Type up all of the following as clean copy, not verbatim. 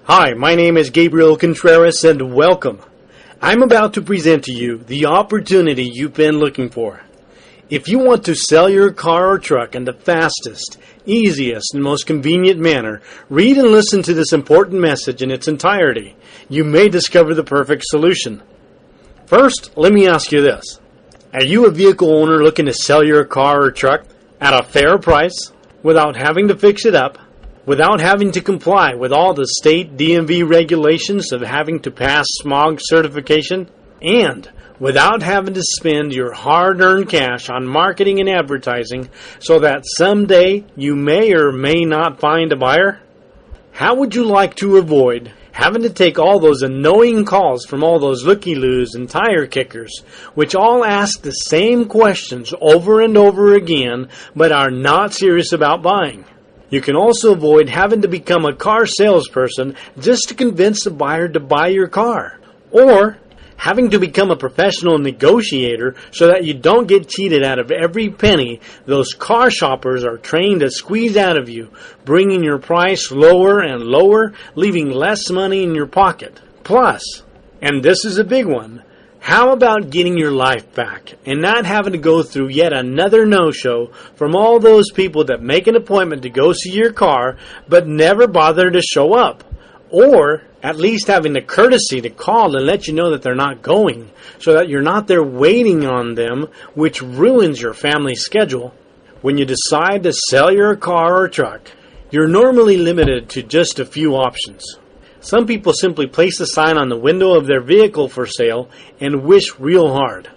Hi, my name is Gabriel Contreras and welcome. I'm about to present to you the opportunity you've been looking for. If you want to sell your car or truck in the fastest, easiest, and most convenient manner, read and listen to this important message in its entirety. You may discover the perfect solution. First, let me ask you this. Are you a vehicle owner looking to sell your car or truck at a fair price without having to fix it up, without having to comply with all the state DMV regulations of having to pass smog certification, and without having to spend your hard-earned cash on marketing and advertising so that someday you may or may not find a buyer? How would you like to avoid having to take all those annoying calls from all those looky-loos and tire kickers, which all ask the same questions over and over again but are not serious about buying? You can also avoid having to become a car salesperson just to convince the buyer to buy your car, or having to become a professional negotiator so that you don't get cheated out of every penny those car shoppers are trained to squeeze out of you, bringing your price lower and lower, leaving less money in your pocket. Plus, and this is a big one, how about getting your life back and not having to go through yet another no-show from all those people that make an appointment to go see your car but never bother to show up? Or at least having the courtesy to call and let you know that they're not going, so that you're not there waiting on them, which ruins your family schedule. When you decide to sell your car or truck, you're normally limited to just a few options. Some people simply place a sign on the window of their vehicle for sale and wish real hard.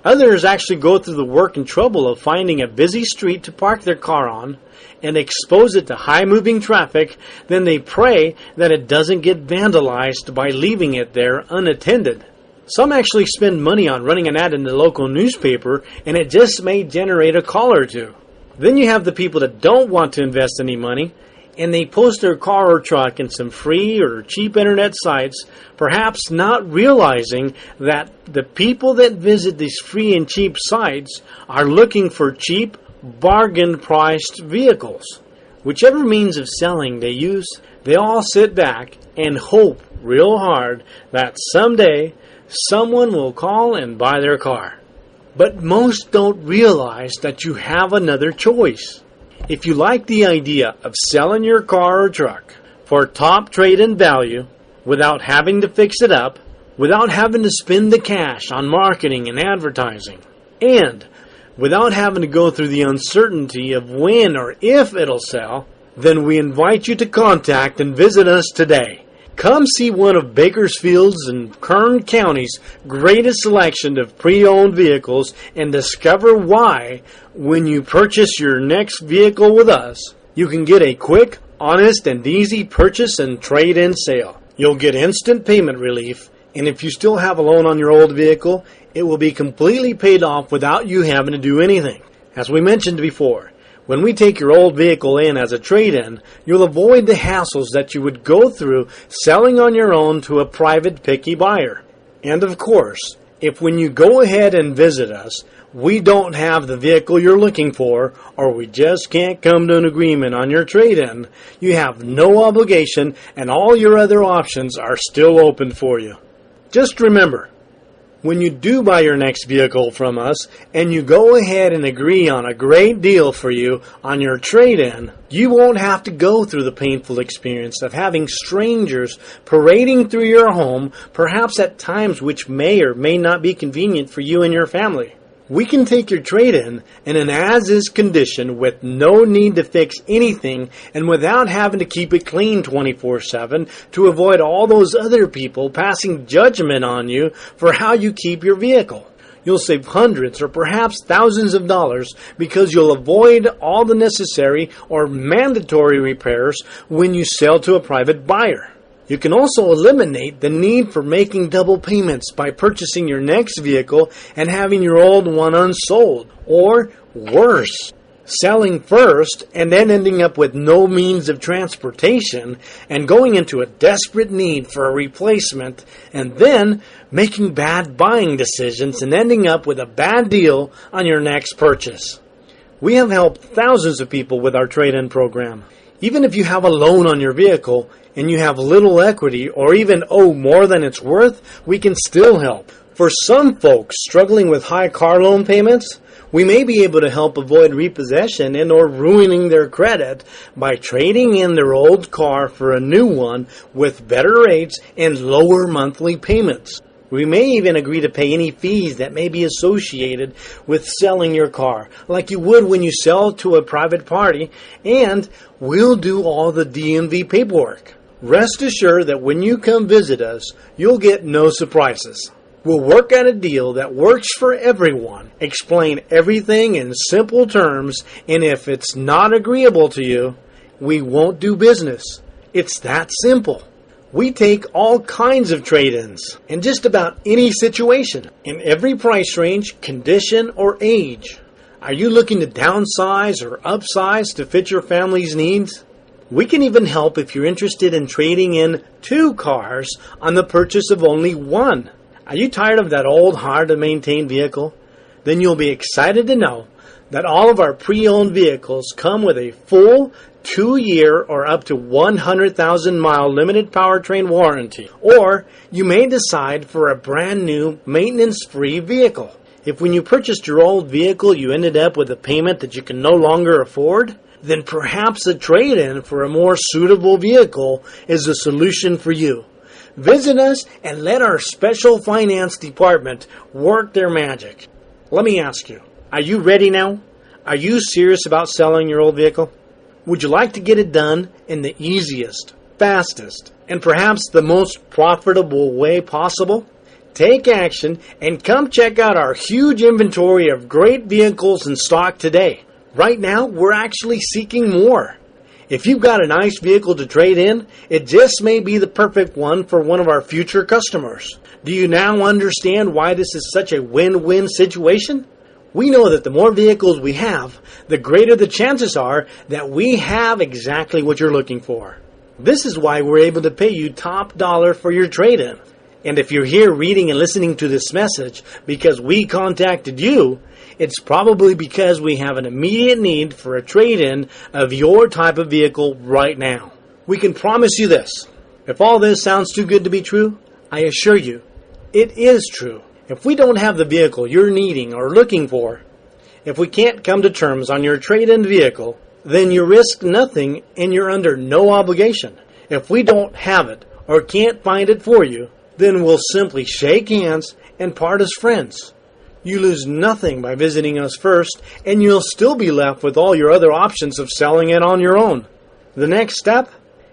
Others actually go through the work and trouble of finding a busy street to park their car on and expose it to high-moving traffic, then they pray that it doesn't get vandalized by leaving it there unattended. Some actually spend money on running an ad in the local newspaper, and it just may generate a call or two. Then you have the people that don't want to invest any money, and they post their car or truck in some free or cheap internet sites, perhaps not realizing that the people that visit these free and cheap sites are looking for cheap, bargain-priced vehicles. Whichever means of selling they use, they all sit back and hope real hard that someday someone will call and buy their car. But most don't realize that you have another choice. If you like the idea of selling your car or truck for top trade-in value without having to fix it up, without having to spend the cash on marketing and advertising, and without having to go through the uncertainty of when or if it'll sell, then we invite you to contact and visit us today. Come see one of Bakersfield's and Kern County's greatest selection of pre-owned vehicles and discover why, when you purchase your next vehicle with us, you can get a quick, honest, and easy purchase and trade-in sale. You'll get instant payment relief, and if you still have a loan on your old vehicle, it will be completely paid off without you having to do anything. As we mentioned before, when we take your old vehicle in as a trade-in, you'll avoid the hassles that you would go through selling on your own to a private picky buyer. And of course, if when you go ahead and visit us, we don't have the vehicle you're looking for, or we just can't come to an agreement on your trade-in, you have no obligation and all your other options are still open for you. Just remember, when you do buy your next vehicle from us and you go ahead and agree on a great deal for you on your trade-in, you won't have to go through the painful experience of having strangers parading through your home, perhaps at times which may or may not be convenient for you and your family. We can take your trade-in in an as-is condition with no need to fix anything and without having to keep it clean 24/7 to avoid all those other people passing judgment on you for how you keep your vehicle. You'll save hundreds or perhaps thousands of dollars because you'll avoid all the necessary or mandatory repairs when you sell to a private buyer. You can also eliminate the need for making double payments by purchasing your next vehicle and having your old one unsold. Or, worse, selling first and then ending up with no means of transportation and going into a desperate need for a replacement and then making bad buying decisions and ending up with a bad deal on your next purchase. We have helped thousands of people with our trade-in program. Even if you have a loan on your vehicle, and you have little equity or even owe more than it's worth, we can still help. For some folks struggling with high car loan payments, we may be able to help avoid repossession and or ruining their credit by trading in their old car for a new one with better rates and lower monthly payments. We may even agree to pay any fees that may be associated with selling your car, like you would when you sell to a private party, and we'll do all the DMV paperwork. Rest assured that when you come visit us, you'll get no surprises. We'll work out a deal that works for everyone, explain everything in simple terms, and if it's not agreeable to you, we won't do business. It's that simple. We take all kinds of trade-ins in just about any situation, in every price range, condition, or age. Are you looking to downsize or upsize to fit your family's needs? We can even help if you're interested in trading in 2 cars on the purchase of only 1. Are you tired of that old, hard-to-maintain vehicle? Then you'll be excited to know that all of our pre-owned vehicles come with a full 2-year or up to 100,000-mile limited powertrain warranty. Or you may decide for a brand new maintenance-free vehicle. If when you purchased your old vehicle you ended up with a payment that you can no longer afford, then perhaps a trade-in for a more suitable vehicle is the solution for you. Visit us and let our special finance department work their magic. Let me ask you, are you ready now? Are you serious about selling your old vehicle? Would you like to get it done in the easiest, fastest, and perhaps the most profitable way possible? Take action and come check out our huge inventory of great vehicles in stock today. Right now, we're actually seeking more. If you've got a nice vehicle to trade in, it just may be the perfect one for one of our future customers. Do you now understand why this is such a win-win situation? We know that the more vehicles we have, the greater the chances are that we have exactly what you're looking for. This is why we're able to pay you top dollar for your trade-in. And if you're here reading and listening to this message because we contacted you, it's probably because we have an immediate need for a trade-in of your type of vehicle right now. We can promise you this. If all this sounds too good to be true, I assure you, it is true. If we don't have the vehicle you're needing or looking for, if we can't come to terms on your trade-in vehicle, then you risk nothing and you're under no obligation. If we don't have it or can't find it for you, then we'll simply shake hands and part as friends. You lose nothing by visiting us first, and you'll still be left with all your other options of selling it on your own. The next step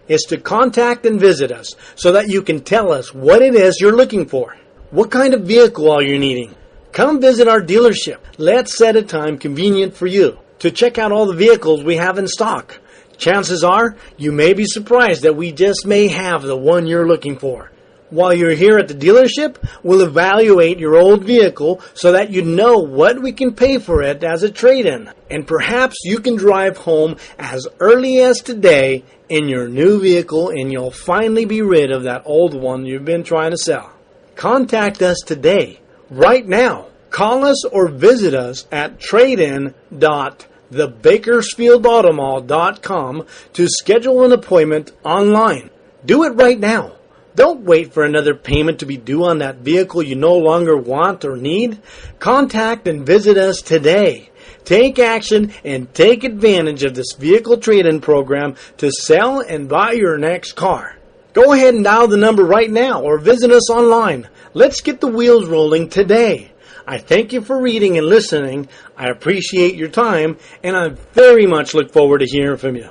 is to contact and visit us so that you can tell us what it is you're looking for. What kind of vehicle are you needing? Come visit our dealership. Let's set a time convenient for you to check out all the vehicles we have in stock. Chances are you may be surprised that we just may have the one you're looking for. While you're here at the dealership, we'll evaluate your old vehicle so that you know what we can pay for it as a trade-in. And perhaps you can drive home as early as today in your new vehicle and you'll finally be rid of that old one you've been trying to sell. Contact us today, right now. Call us or visit us at tradein.thebakersfieldautomall.com to schedule an appointment online. Do it right now. Don't wait for another payment to be due on that vehicle you no longer want or need. Contact and visit us today. Take action and take advantage of this vehicle trade-in program to sell and buy your next car. Go ahead and dial the number right now or visit us online. Let's get the wheels rolling today. I thank you for reading and listening. I appreciate your time, and I very much look forward to hearing from you.